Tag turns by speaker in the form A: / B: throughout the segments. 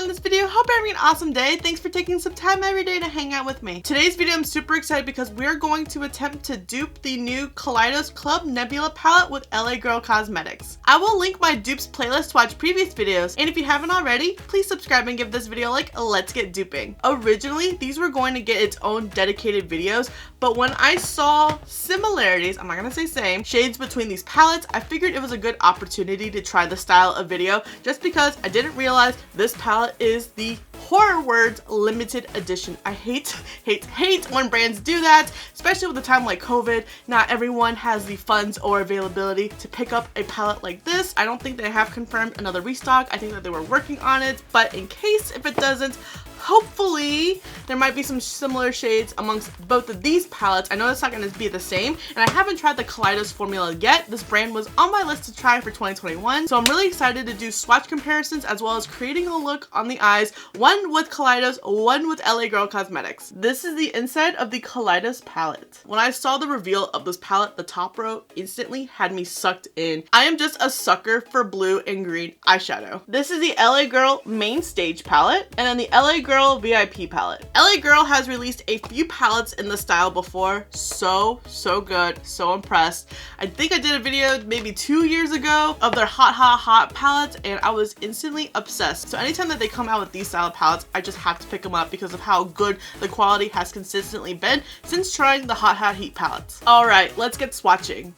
A: on this video. Hope you're having an awesome day. Thanks for taking some time every day to hang out with me. Today's video I'm super excited because we're going to attempt to dupe the new Kaleidos Club Nebula palette with LA Girl Cosmetics. I will link my dupes playlist to watch previous videos, and if you haven't already, please subscribe and give this video a like. Let's get duping. Originally, these were going to get its own dedicated videos, but when I saw similarities, I'm not gonna say same, shades between these palettes, I figured it was a good opportunity to try the style of video just because I didn't realize this palette is the Horror Words limited edition. I hate when brands do that, especially with a time like COVID. Not everyone has the funds or availability to pick up a palette like this. I don't think they have confirmed another restock. I think that they were working on it, but in case if it doesn't, hopefully there might be some similar shades amongst both of these palettes. I know it's not going to be the same, and I haven't tried the Kaleidos formula yet. This brand was on my list to try for 2021, so I'm really excited to do swatch comparisons as well as creating a look on the eyes, one with Kaleidos, one with LA Girl Cosmetics. This is the inside of the Kaleidos palette. When I saw the reveal of this palette, the top row instantly had me sucked in. I am just a sucker for blue and green eyeshadow. This is the LA Girl main stage palette, and then the LA Girl VIP palette. LA Girl has released a few palettes in the style before. So good, so impressed. I think I did a video maybe 2 years ago of their hot palettes, and I was instantly obsessed. So anytime that they come out with these style of palettes, I just have to pick them up because of how good the quality has consistently been since trying the hot heat palettes. All right, let's get swatching.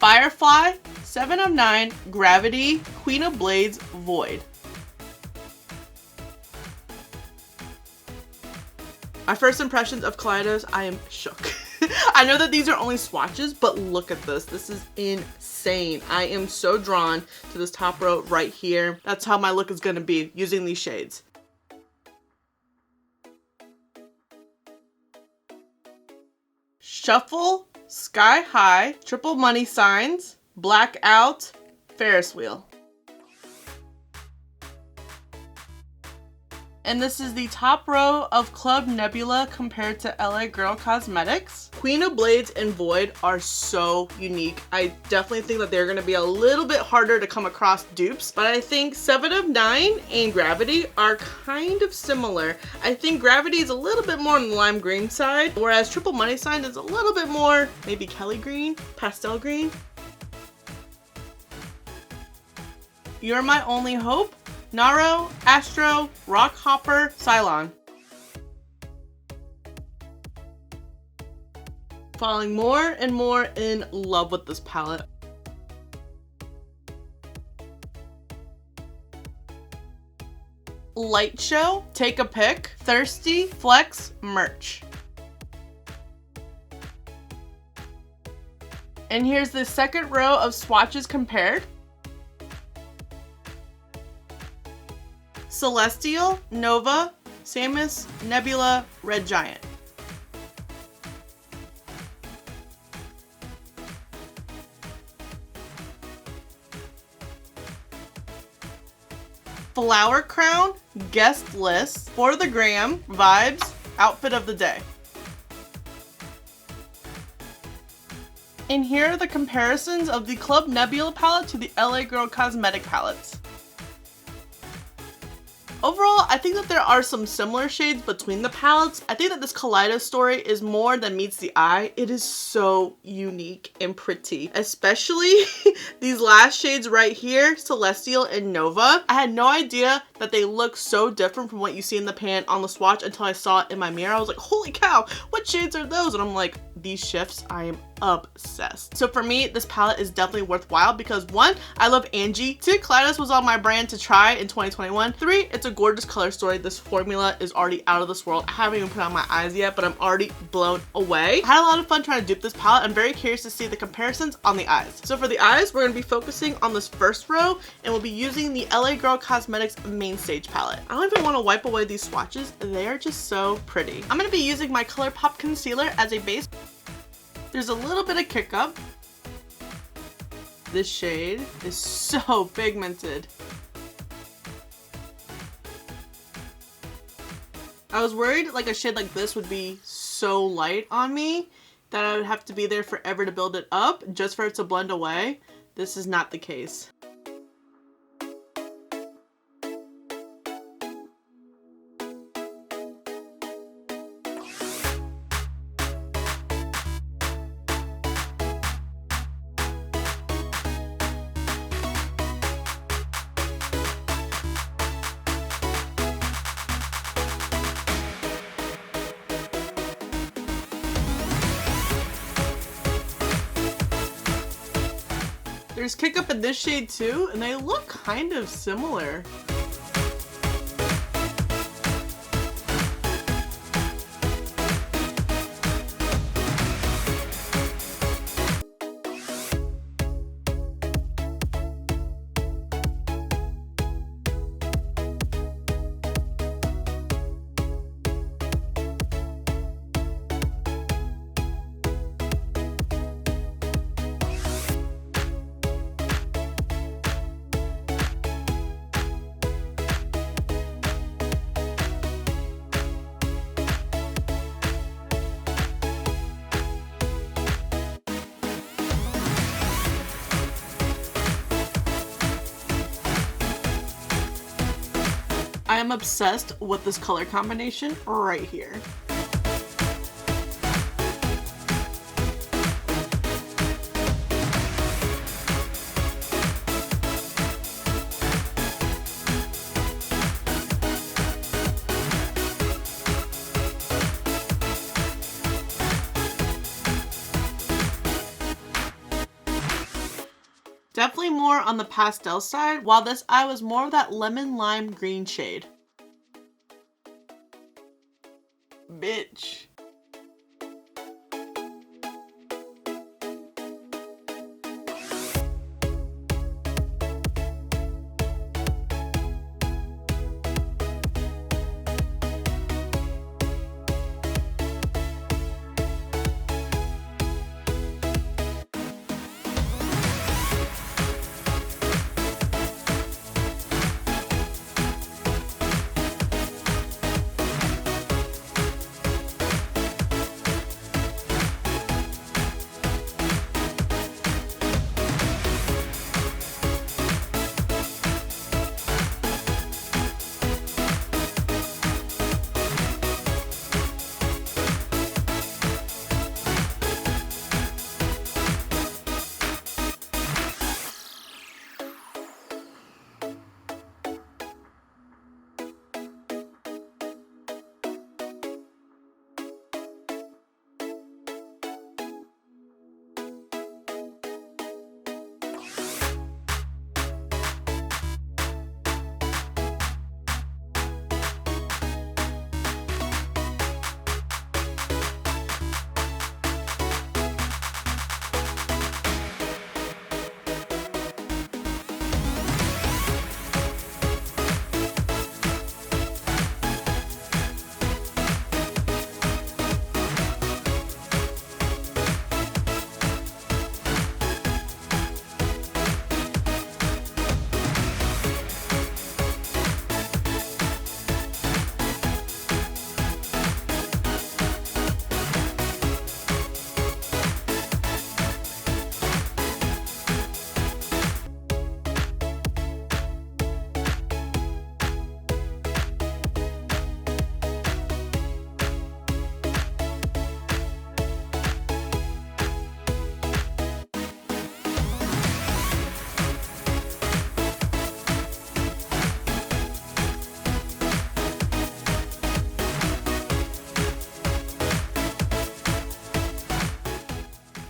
A: Firefly, 7 of 9, Gravity, Queen of Blades, Void. My first impressions of Kaleidos, I am shook. I know that these are only swatches, but look at this. This is insane. I am so drawn to this top row right here. That's how my look is gonna be using these shades. Shuffle, Sky High, Triple Money Signs, Blackout, Ferris Wheel. And this is the top row of Club Nebula compared to LA Girl Cosmetics. Queen of Blades and Void are so unique. I definitely think that they're gonna be a little bit harder to come across dupes, but I think 7 of 9 and Gravity are kind of similar. I think Gravity is a little bit more on the lime green side, whereas Triple Money Sign is a little bit more maybe Kelly green, pastel green. You're My Only Hope, Naro, Astro, Rock Hopper, Cylon. Falling more and more in love with this palette. Light Show, Take a Pick, Thirsty, Flex, Merch. And here's the second row of swatches compared. Celestial, Nova, Samus, Nebula, Red Giant. Flower Crown, Guest List, For the Gram, Vibes, Outfit of the Day. And here are the comparisons of the Club Nebula palette to the LA Girl Cosmetic palettes. Overall, I think that there are some similar shades between the palettes. I think that this Kaleidos story is more than meets the eye. It is so unique and pretty, especially these last shades right here, Celestial and Nova. I had no idea that they look so different from what you see in the pan on the swatch until I saw it in my mirror. I was like, holy cow, what shades are those? And I'm like, these shifts, I am obsessed. So for me, this palette is definitely worthwhile because 1, I love Angie. 2, Kaleidos was on my brand to try in 2021. 3, it's a gorgeous color story. This formula is already out of this world. I haven't even put on my eyes yet, but I'm already blown away. I had a lot of fun trying to dupe this palette. I'm very curious to see the comparisons on the eyes. So for the eyes, we're gonna be focusing on this first row, and we'll be using the LA Girl Cosmetics main stage palette. I don't even want to wipe away these swatches. They are just so pretty. I'm gonna be using my ColourPop concealer as a base. There's a little bit of kick up. This shade is so pigmented. I was worried like a shade like this would be so light on me that I would have to be there forever to build it up just for it to blend away. This is not the case. There's Kick Up in this shade too, and they look kind of similar. I am obsessed with this color combination right here. Definitely more on the pastel side, while this eye was more of that lemon lime green shade. Bitch.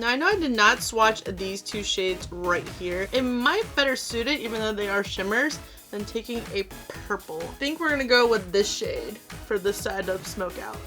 A: Now I know I did not swatch these two shades right here. It might better suit it, even though they are shimmers, than taking a purple. I think we're gonna go with this shade for this side of Smoke Out.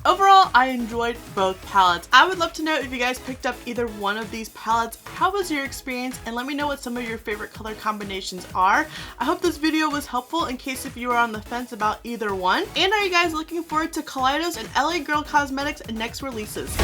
A: Overall, I enjoyed both palettes. I would love to know if you guys picked up either one of these palettes. How was your experience? And let me know what some of your favorite color combinations are. I hope this video was helpful in case if you are on the fence about either one. And are you guys looking forward to Kaleidos and LA Girl Cosmetics' next releases?